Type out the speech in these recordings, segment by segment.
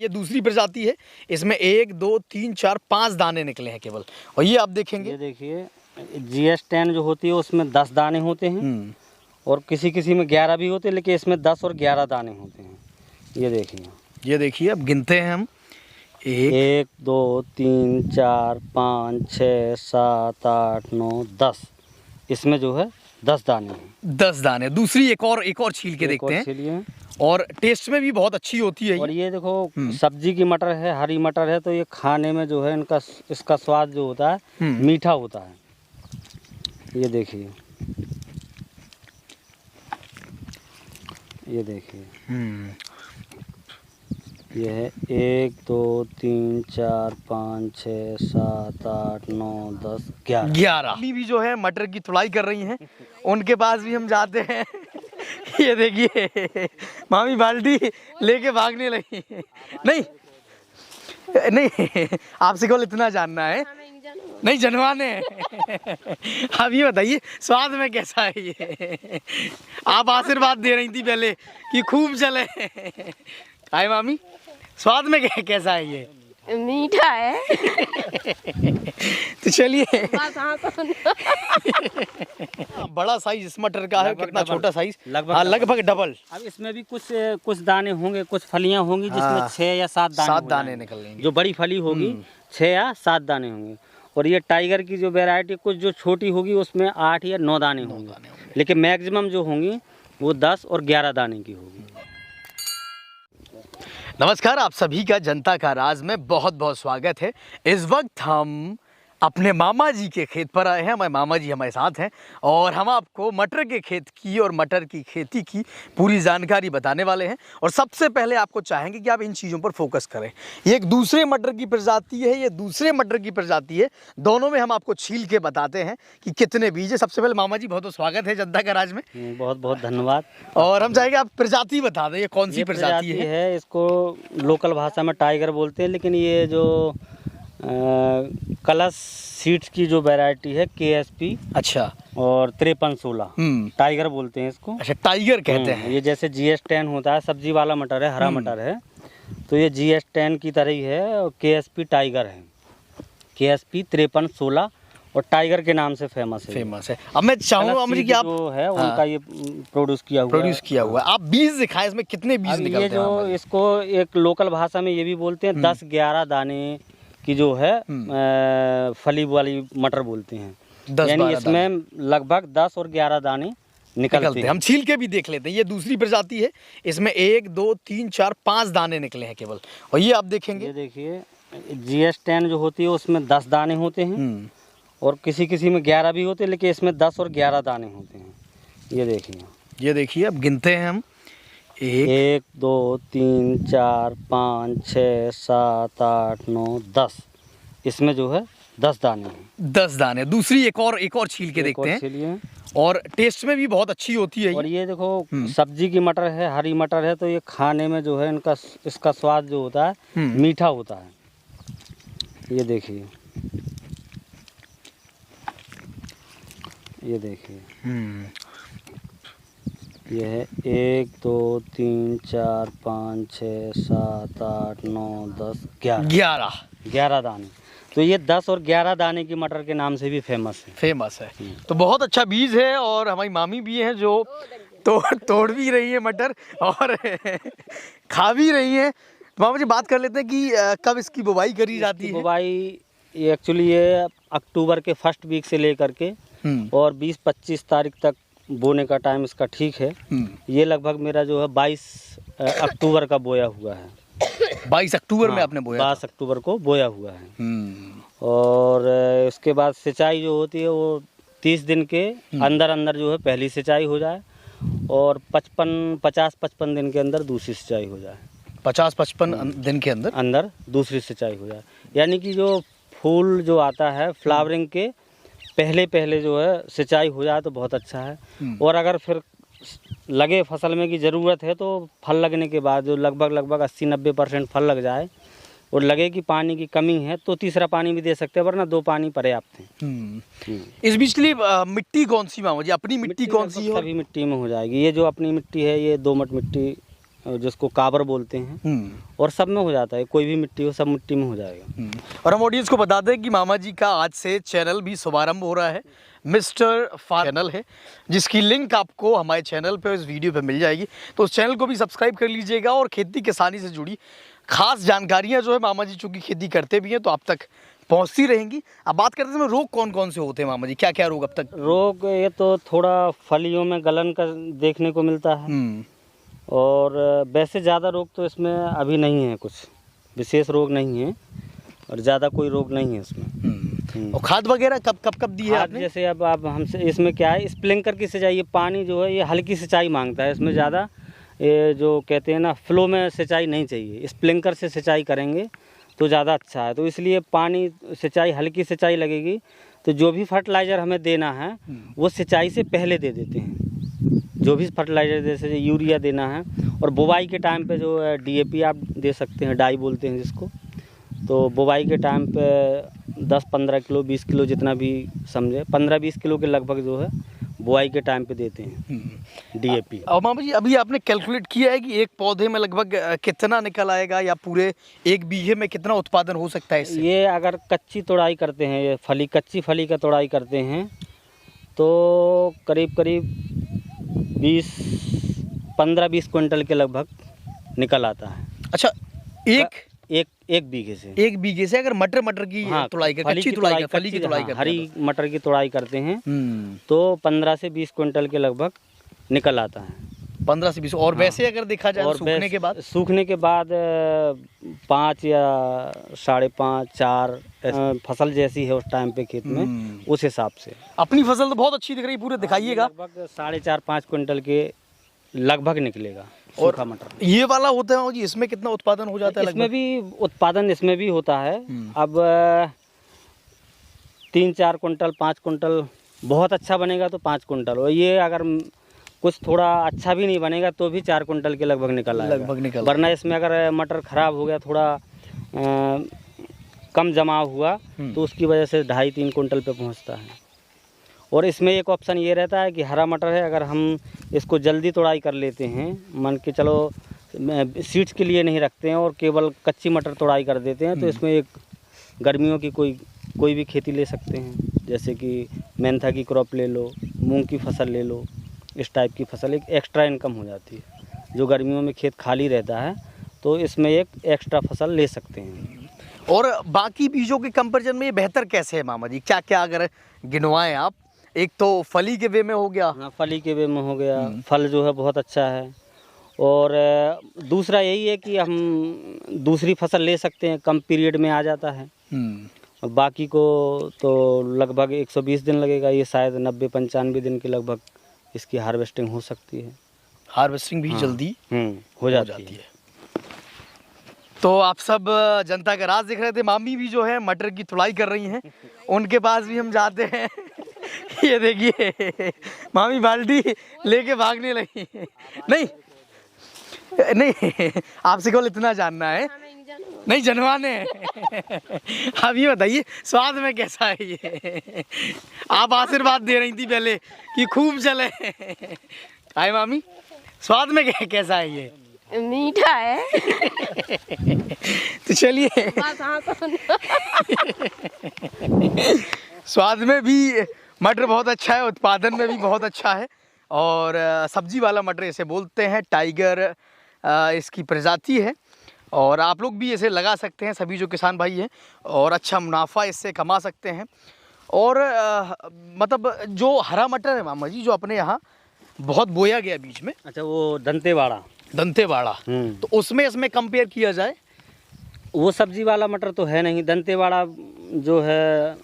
ये दूसरी प्रजाति है। इसमें 1 2 3 4 5 दाने निकले हैं केवल। और ये आप देखेंगे, ये देखिए GS10 जो होती है उसमें 10 दाने होते हैं और किसी किसी में 11 भी होते हैं, लेकिन इसमें 10 और 11 दाने होते हैं। ये देखिए अब गिनते हैं हम। 1 2 3 4 5 6 7 8 9 10। इसमें जो है 10 दाने हैं। 10 दाने। दूसरी एक और छील के देखते हैं। और टेस्ट में भी बहुत अच्छी होती है। और ये देखो सब्जी की मटर है, हरी मटर है, तो ये खाने में जो है इसका स्वाद जो होता है मीठा होता है। ये देखिए ये है 1 2 3 4 5 6 7 8 9 10 11। अभी भी जो है मटर की तुड़ाई कर रही हैं, उनके पास भी हम जाते हैं। ये देखिए मामी बाल्टी लेके भागने लगी। नहीं आपसे केवल इतना जानना है, नहीं जनवाने आप ये बताइए स्वाद में कैसा है ये? आप आशीर्वाद दे रही थी पहले कि खूब चले। हाय मामी, स्वाद में कैसा है ये? मीठा है। तो चलिए बड़ा साइज इस मटर का है, कितना छोटा साइज? लगभग डबल। अब इसमें भी कुछ दाने होंगे, कुछ फलियां होंगी जिसमें 6 या 7 दाने निकलेंगे। जो बड़ी फली होगी 6 या 7 दाने होंगे। और ये टाइगर की जो वैरायटी कुछ जो छोटी होगी उसमें 8 या 9 दाने होंगे, लेकिन मैक्सिमम जो होंगी वो 10 और 11 दाने की होगी। नमस्कार, आप सभी का जनता का राज में बहुत बहुत स्वागत है। इस वक्त हम अपने मामा जी के खेत पर आए हैं। हमारे मामा जी हमारे साथ हैं और हम आपको मटर के खेत की और मटर की खेती की पूरी जानकारी बताने वाले हैं। और सबसे पहले आपको चाहेंगे कि आप इन चीज़ों पर फोकस करें। ये एक दूसरे मटर की प्रजाति है, ये दूसरे मटर की प्रजाति है। दोनों में हम आपको छील के बताते हैं कि कितने बीज है। सबसे पहले मामा जी बहुत बहुत स्वागत है जनता का राज में। बहुत बहुत धन्यवाद। और हम चाहेंगे आप प्रजाति बता दें, ये कौन सी प्रजाति है? इसको लोकल भाषा में टाइगर बोलते हैं, लेकिन ये जो कलश सीड्स की जो वैरायटी है KSP अच्छा और 5316 टाइगर बोलते हैं इसको। अच्छा, टाइगर कहते हैं। ये जैसे GS10 होता है, सब्जी वाला मटर है, हरा मटर है, तो ये GS10 की तरह ही है। और KSP टाइगर है, KSP 5316 और टाइगर के नाम से फेमस है। अब मैं चाहूँगा मुझे कि आप जो है उनका ये प्रोड्यूस किया हुआ है। आप बीज दिखाएं, इसमें कितने बीज निकलते हैं? ये जो इसको एक लोकल भाषा में ये भी बोलते हैं 10-11 दाने की जो है फली वाली मटर बोलते हैं। यानी इसमें लगभग 10 और 11 दाने निकलते हैं। हम छील के भी देख लेते हैं। ये दूसरी प्रजाति है। इसमें 1 2 3 4 5 दाने निकले हैं केवल। और ये आप देखेंगे, ये देखिए GS10 जो होती है उसमें 10 दाने होते हैं और किसी किसी में 11 भी होते हैं, लेकिन इसमें 10 और 11 दाने होते हैं। ये देखिए अब गिनते हैं हम। 1 2 3 4 5 6 7 8 9 10। इसमें जो है 10 दाने हैं। 10 दाने। दूसरी एक और छील के देखते हैं। और टेस्ट में भी बहुत अच्छी होती है। और ये देखो सब्जी की मटर है, हरी मटर है, तो ये खाने में जो है इसका स्वाद जो होता है मीठा होता है। ये देखिए ये है 1 2 3 4 5 6 7 8 9 10 11 दाने। तो ये 10 और 11 दाने की मटर के नाम से भी फेमस है। तो बहुत अच्छा बीज है। और हमारी मामी भी हैं जो तोड़ भी रही है मटर और खा भी रही हैं। तो मामा जी बात कर लेते हैं कि कब इसकी बुवाई करी जाती है? बुवाई एक्चुअली ये अक्टूबर के फर्स्ट वीक से लेकर के और 20-25 तारीख तक बोने का टाइम इसका ठीक है। ये लगभग मेरा जो है 22 अक्टूबर का बोया हुआ है। 22 अक्टूबर में आपने बोया? 22 अक्टूबर को बोया हुआ है। और उसके बाद सिंचाई जो होती है वो 30 दिन के अंदर जो है पहली सिंचाई हो जाए और 50-55 दिन के अंदर दूसरी सिंचाई हो जाए। 50-55 दिन के अंदर दूसरी सिंचाई हो जाए। यानी कि जो फूल जो आता है फ्लावरिंग के पहले जो है सिंचाई हो जाए तो बहुत अच्छा है। और अगर फिर लगे फसल में की ज़रूरत है तो फल लगने के बाद जो लगभग 80-90% फल लग जाए और लगे कि पानी की कमी है तो तीसरा पानी भी दे सकते हैं, वरना 2 पानी पर्याप्त है। इस बीच के लिए मिट्टी कौन सी मामा जी? अपनी मिट्टी कौन सी है? सभी मिट्टी में हो जाएगी। ये जो अपनी मिट्टी है ये दोमट मिट्टी जिसको काबर बोलते हैं, और सब में हो जाता है, कोई भी मिट्टी हो सब मिट्टी में हो जाएगा। और हम ऑडियंस को बता दें कि मामा जी का आज से चैनल भी शुभारंभ हो रहा है, मिस्टर फार्म चैनल है, जिसकी लिंक आपको हमारे चैनल पे इस वीडियो पे मिल जाएगी। तो उस चैनल को भी सब्सक्राइब कर लीजिएगा और खेती किसानी से जुड़ी खास जानकारियाँ जो है मामा जी चूँकि खेती करते भी हैं तो आप तक पहुँचती रहेंगी। अब बात करते हैं रोग कौन कौन से होते हैं मामा जी, क्या क्या रोग अब तक? रोग ये तो थोड़ा फलियों में गलन का देखने को मिलता है, और वैसे ज़्यादा रोग तो इसमें अभी नहीं है, कुछ विशेष रोग नहीं है और ज़्यादा कोई रोग नहीं है इसमें। और खाद वगैरह कब दी है आपने? जैसे अब आप हमसे इसमें क्या है, स्प्रिंकलर की सिंचाई, ये पानी जो है ये हल्की सिंचाई मांगता है, इसमें ज़्यादा ये जो कहते हैं ना फ्लो में सिंचाई नहीं चाहिए, स्प्रिंकलर से सिंचाई करेंगे तो ज़्यादा अच्छा है। तो इसलिए पानी सिंचाई हल्की सिंचाई लगेगी, तो जो भी फर्टिलाइज़र हमें देना है वो सिंचाई से पहले दे देते हैं। जो भी फर्टिलाइज़र जैसे यूरिया देना है, और बुवाई के टाइम पे जो है DAP आप दे सकते हैं, डाई बोलते हैं जिसको। तो बुवाई के टाइम पे 10-15 किलो 20 किलो जितना भी समझे, 15-20 किलो के लगभग जो है बुआई के टाइम पे देते हैं DAP। और मामा जी अभी आपने कैलकुलेट किया है कि एक पौधे में लगभग कितना निकल आएगा, या पूरे एक बीघे में कितना उत्पादन हो सकता है इससे? ये अगर कच्ची तोड़ाई करते हैं, ये कच्ची फली का तोड़ाई करते हैं तो करीब 15-20 क्विंटल के लगभग निकल आता है। अच्छा, एक बीघे से? एक बीघे से अगर मटर की तुड़ाई कर, कच्ची तुड़ाई कर, फली की तुड़ाई करते हैं, हरी मटर की तुड़ाई करते हैं तो 15 से 20 क्विंटल के लगभग निकल आता है। 15 से 20। और वैसे अगर देखा जाए सूखने के बाद 5 या 5.5 4 फसल जैसी है उस टाइम पे खेत में, उस हिसाब से। अपनी फसल तो बहुत अच्छी दिख रही है, पूरे दिखाइएगा। लगभग 4.5-5 क्विंटल के लगभग निकलेगा सूखा मटर। ये वाला होता है जी, इसमें कितना उत्पादन हो जाता है? इसमें भी उत्पादन इसमें भी होता है। अब 3-4 क्विंटल 5 क्विंटल बहुत अच्छा बनेगा तो 5 क्विंटल, और ये अगर कुछ थोड़ा अच्छा भी नहीं बनेगा तो भी 4 क्विंटल के लगभग निकल आएगा। वरना इसमें अगर मटर खराब हो गया, थोड़ा कम जमाव हुआ तो उसकी वजह से 2.5-3 क्विंटल पे पहुंचता है। और इसमें एक ऑप्शन ये रहता है कि हरा मटर है, अगर हम इसको जल्दी तोड़ाई कर लेते हैं, मान के चलो सीड्स के लिए नहीं रखते हैं और केवल कच्ची मटर तोड़ाई कर देते हैं, तो इसमें एक गर्मियों की कोई भी खेती ले सकते हैं, जैसे कि मेंथा की क्रॉप ले लो, मूंग की फसल ले लो, इस टाइप की फसल एक एक्स्ट्रा इनकम हो जाती है। जो गर्मियों में खेत खाली रहता है तो इसमें एक एक्स्ट्रा फसल ले सकते हैं। और बाकी बीजों के कंपैरिजन में ये बेहतर कैसे है मामा जी, क्या क्या अगर गिनवाएं आप? एक तो फली के वे में हो गया। हाँ, फली के वे में हो गया, फल जो है बहुत अच्छा है। और दूसरा यही है कि हम दूसरी फसल ले सकते हैं, कम पीरियड में आ जाता है। बाकी को तो लगभग 120 दिन लगेगा, ये शायद 90-95 दिन के लगभग इसकी हार्वेस्टिंग हो सकती है। हार्वेस्टिंग भी जल्दी हो जाती है। तो आप सब जनता का राज देख रहे थे, मामी भी जो है मटर की तुड़ाई कर रही हैं, उनके पास भी हम जाते हैं। ये देखिए मामी बाल्टी लेके भागने लगी। नहीं आपसे केवल इतना जानना है, नहीं जनवाने। आप ये बताइए स्वाद में कैसा है ये? आप आशीर्वाद दे रही थी पहले कि खूब चले। आए मामी, स्वाद में कैसा है ये? मीठा है। तो चलिए, स्वाद में भी मटर बहुत अच्छा है, उत्पादन में भी बहुत अच्छा है। और सब्जी वाला मटर इसे बोलते हैं, टाइगर इसकी प्रजाति है। और आप लोग भी इसे लगा सकते हैं, सभी जो किसान भाई हैं, और अच्छा मुनाफा इससे कमा सकते हैं। और मतलब जो हरा मटर है मामा जी, जो अपने यहाँ बहुत बोया गया बीच में, अच्छा वो दंतेवाड़ा, तो उसमें इसमें कंपेयर किया जाए, वो सब्जी वाला मटर तो है नहीं। दंतेवाड़ा जो है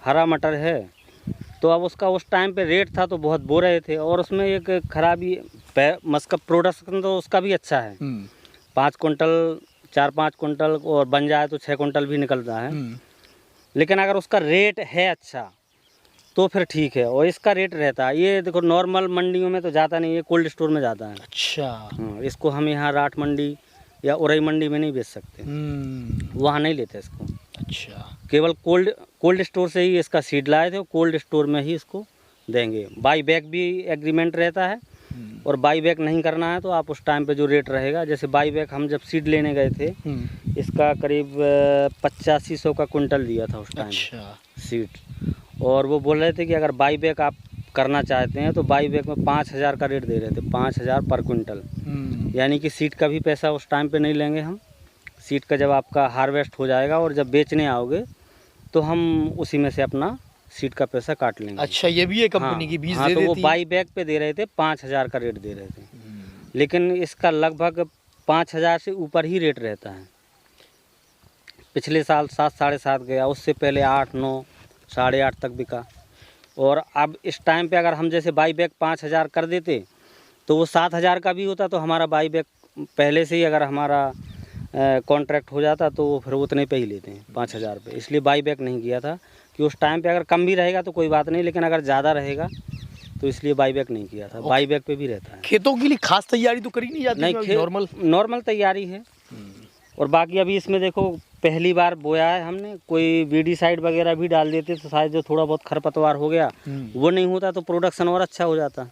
हरा मटर है, तो अब उसका उस टाइम पे रेट था तो बहुत बो रहे थे, और उसमें एक खराबी मस्का प्रोडक्शन तो उसका भी अच्छा है। 5 क्विंटल 4-5 क्विंटल और बन जाए तो 6 क्विंटल भी निकलता है। लेकिन अगर उसका रेट है अच्छा तो फिर ठीक है, और इसका रेट रहता है, ये देखो नॉर्मल मंडियों में तो जाता नहीं है, कोल्ड स्टोर में जाता है। अच्छा। हाँ, इसको हम यहाँ राठ मंडी या उरई मंडी में नहीं बेच सकते, वहाँ नहीं लेते इसको। अच्छा, केवल कोल्ड स्टोर से ही इसका सीड लाए थे, कोल्ड स्टोर में ही इसको देंगे। बाई बैग भी एग्रीमेंट रहता है, और बाई बैक नहीं करना है तो आप उस टाइम पे जो रेट रहेगा, जैसे बाई बैक हम जब सीड लेने गए थे इसका करीब 8500 का कुंटल दिया था उस टाइम। अच्छा। सीड, और वो बोल रहे थे कि अगर बाई बैक आप करना चाहते हैं तो बाई बैक में 5000 का रेट दे रहे थे, 5000 पर कुंटल। यानी कि सीड का भी पैसा उस टाइम पे नहीं लेंगे हम। सीड का जब आपका हार्वेस्ट हो जाएगा और जब बेचने आओगे तो हम उसी में से अपना सीड का पैसा काट लेंगे। अच्छा, ये भी है कंपनी की बीज दे तो वो देती है। बाई बैक पे दे रहे थे, 5000 का रेट दे रहे थे, लेकिन इसका लगभग 5000 से ऊपर ही रेट रहता है। पिछले साल 7 साढ़े 7 गया, उससे पहले 8 9 साढ़े 8 तक बिका। और अब इस टाइम पे अगर हम जैसे बाई बैक 5000 कर देते तो वो 7000 का भी होता, तो हमारा बाई बैक पहले से ही अगर हमारा कॉन्ट्रैक्ट हो जाता तो वो फिर उतने पे ही लेते हैं 5000 पे। इसलिए बाई बैक नहीं किया था कि उस टाइम पे अगर कम भी रहेगा तो कोई बात नहीं, लेकिन अगर ज़्यादा रहेगा तो इसलिए बाई बैक नहीं किया था। बाई बैक पे भी रहता है। खेतों के लिए खास तैयारी तो करी नहीं जाती? नहीं, नॉर्मल तैयारी है। और बाकी अभी इसमें देखो पहली बार बोया है हमने, कोई वीडीसाइड वगैरह भी डाल देते तो शायद जो थोड़ा बहुत खरपतवार हो गया वो नहीं होता तो प्रोडक्शन और अच्छा हो जाता।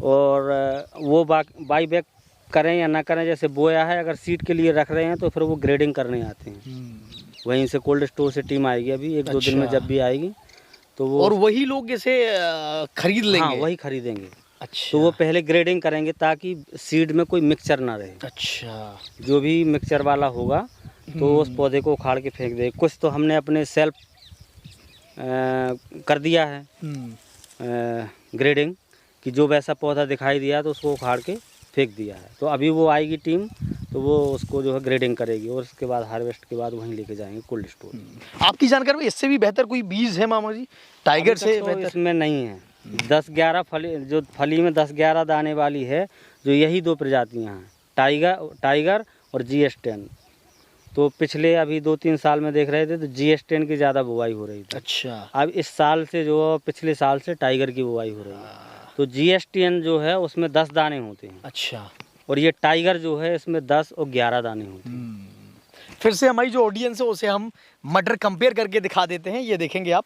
और वो बाई बैक करें या ना करें, जैसे बोया है अगर सीड के लिए रख रहे हैं तो फिर वो ग्रेडिंग करने आते हैं। वहीं से कोल्ड स्टोर से टीम आएगी अभी 1-2 दिन में, जब भी आएगी तो वो, और वही लोग इसे खरीद लेंगे? हाँ, वही खरीदेंगे। अच्छा। तो वो पहले ग्रेडिंग करेंगे ताकि सीड में कोई मिक्सचर ना रहे। अच्छा। जो भी मिक्सचर वाला होगा तो उस पौधे को उखाड़ के फेंक दे। कुछ तो हमने अपने सेल्फ कर दिया है ग्रेडिंग, कि जो वैसा पौधा दिखाई दिया तो उसको उखाड़ के फेंक दिया है। तो अभी वो आएगी टीम तो वो उसको जो है ग्रेडिंग करेगी और उसके बाद हार्वेस्ट के बाद वहीं लेके जाएंगे कोल्ड स्टोर। आपकी जानकारी में इससे भी बेहतर कोई बीज है मामा जी? टाइगर से तो बेहतर इसमें नहीं है। 10-11 फली, जो फली में 10-11 दाने वाली है, जो यही 2 प्रजातियां हैं, टाइगर और GS10। तो पिछले अभी 2-3 साल में देख रहे थे तो GS10 की ज़्यादा बुवाई हो रही थी। अच्छा। अब इस साल से जो पिछले साल से टाइगर की बुवाई हो रही है। तो GS10 जो है उसमें 10 दाने होते हैं। अच्छा। और ये टाइगर जो है इसमें 10 और 11 दाने होते हैं। फिर से हमारी जो ऑडियंस है उसे हम मटर कंपेयर करके दिखा देते हैं। ये देखेंगे आप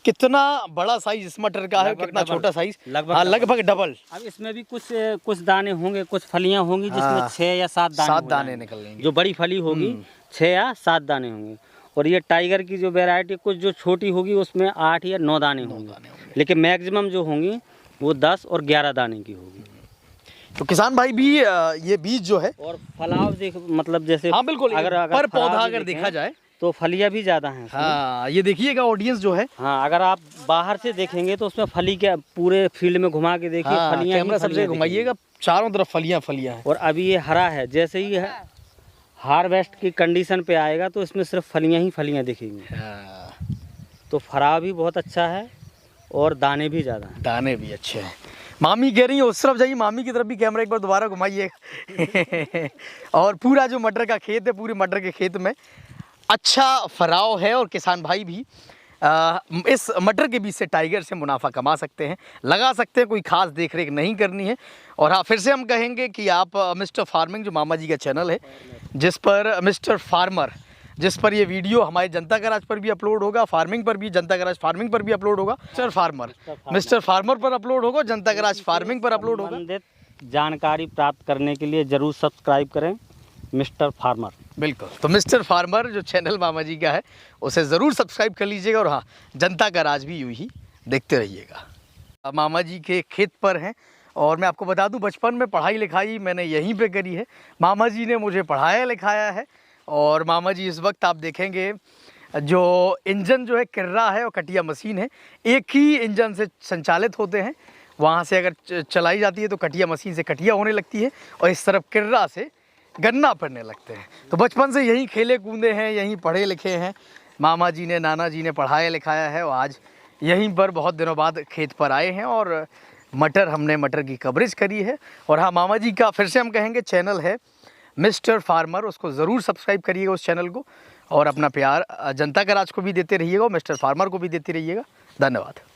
कितना बड़ा साइज इस मटर का है, कितना छोटा साइज, लगभग डबल। अब इसमें भी कुछ दाने होंगे, कुछ फलियां होंगी जिसमें 6 या 7 दाने निकलेंगे। जो बड़ी फली होगी 6 या 7 दाने होंगे। और ये टाइगर की जो वैरायटी कुछ जो छोटी होगी उसमें 8 या 9 दाने होंगे, लेकिन मैक्सिमम जो होंगी वो 10 और 11 दाने की होगी। तो किसान भाई भी ये बीज जो है, और फलाव देख, मतलब जैसे, हाँ बिल्कुल, अगर पर पौधा अगर देखा जाए तो फलियां भी ज़्यादा हैं। हाँ, ये देखिएगा ऑडियंस जो है। हाँ, अगर आप बाहर से देखेंगे तो उसमें फली के पूरे फील्ड में घुमा के देखिए, हाँ, फलियां कैमरा सबसे घुमाइएगा, चारों तरफ फलियां हैं। और अभी ये हरा है, जैसे ही हार्वेस्ट की कंडीशन पे आएगा तो इसमें सिर्फ फलियां ही फलियां दिखेंगी। हाँ। तो फराव भी बहुत अच्छा है और दाने भी ज़्यादा हैं। दाने भी अच्छे हैं। मामी कह रही है उस तरफ जाइए, मामी की तरफ भी कैमरा एक बार दोबारा घुमाइए। और पूरा जो मटर का खेत है, पूरे मटर के खेत में अच्छा फराव है और किसान भाई भी इस मटर के बीज से, टाइगर से मुनाफा कमा सकते हैं, लगा सकते हैं, कोई खास देख रेख नहीं करनी है। और हाँ, फिर से हम कहेंगे कि आप मिस्टर फार्मिंग जो मामा जी का चैनल है, जिस पर मिस्टर फार्मर, जिस पर ये वीडियो हमारे जनता का राज पर भी अपलोड होगा, फार्मिंग पर भी, जनता का राज फार्मिंग पर भी अपलोड होगा, मिस्टर फार्मर पर अपलोड होगा, जनता का राज फार्मिंग पर अपलोड होगा। जानकारी प्राप्त करने के लिए जरूर सब्सक्राइब करें मिस्टर फार्मर। बिल्कुल, तो मिस्टर फार्मर जो चैनल मामा जी का है उसे ज़रूर सब्सक्राइब कर लीजिएगा। और हाँ, जनता का राज भी यूँ ही देखते रहिएगा। मामा जी के खेत पर हैं और मैं आपको बता दूं, बचपन में पढ़ाई लिखाई मैंने यहीं पे करी है। मामा जी ने मुझे पढ़ाया लिखाया है। और मामा जी इस वक्त आप देखेंगे जो इंजन जो है किर्रा है और कटिया मशीन है, एक ही इंजन से संचालित होते हैं। वहाँ से अगर चलाई जाती है तो कटिया मशीन से कटिया होने लगती है और इस तरफ किर्रा से गन्ना पड़ने लगते हैं। तो बचपन से यहीं खेले कूदे हैं, यहीं पढ़े लिखे हैं। मामा जी ने, नाना जी ने पढ़ाया लिखाया है और आज यहीं पर बहुत दिनों बाद खेत पर आए हैं और हमने मटर की कवरेज करी है। और हाँ, मामा जी का फिर से हम कहेंगे चैनल है मिस्टर फार्मर, उसको ज़रूर सब्सक्राइब करिएगा उस चैनल को। और अपना प्यार जनता का राज को भी देते रहिएगा और मिस्टर फार्मर को भी देते रहिएगा। धन्यवाद।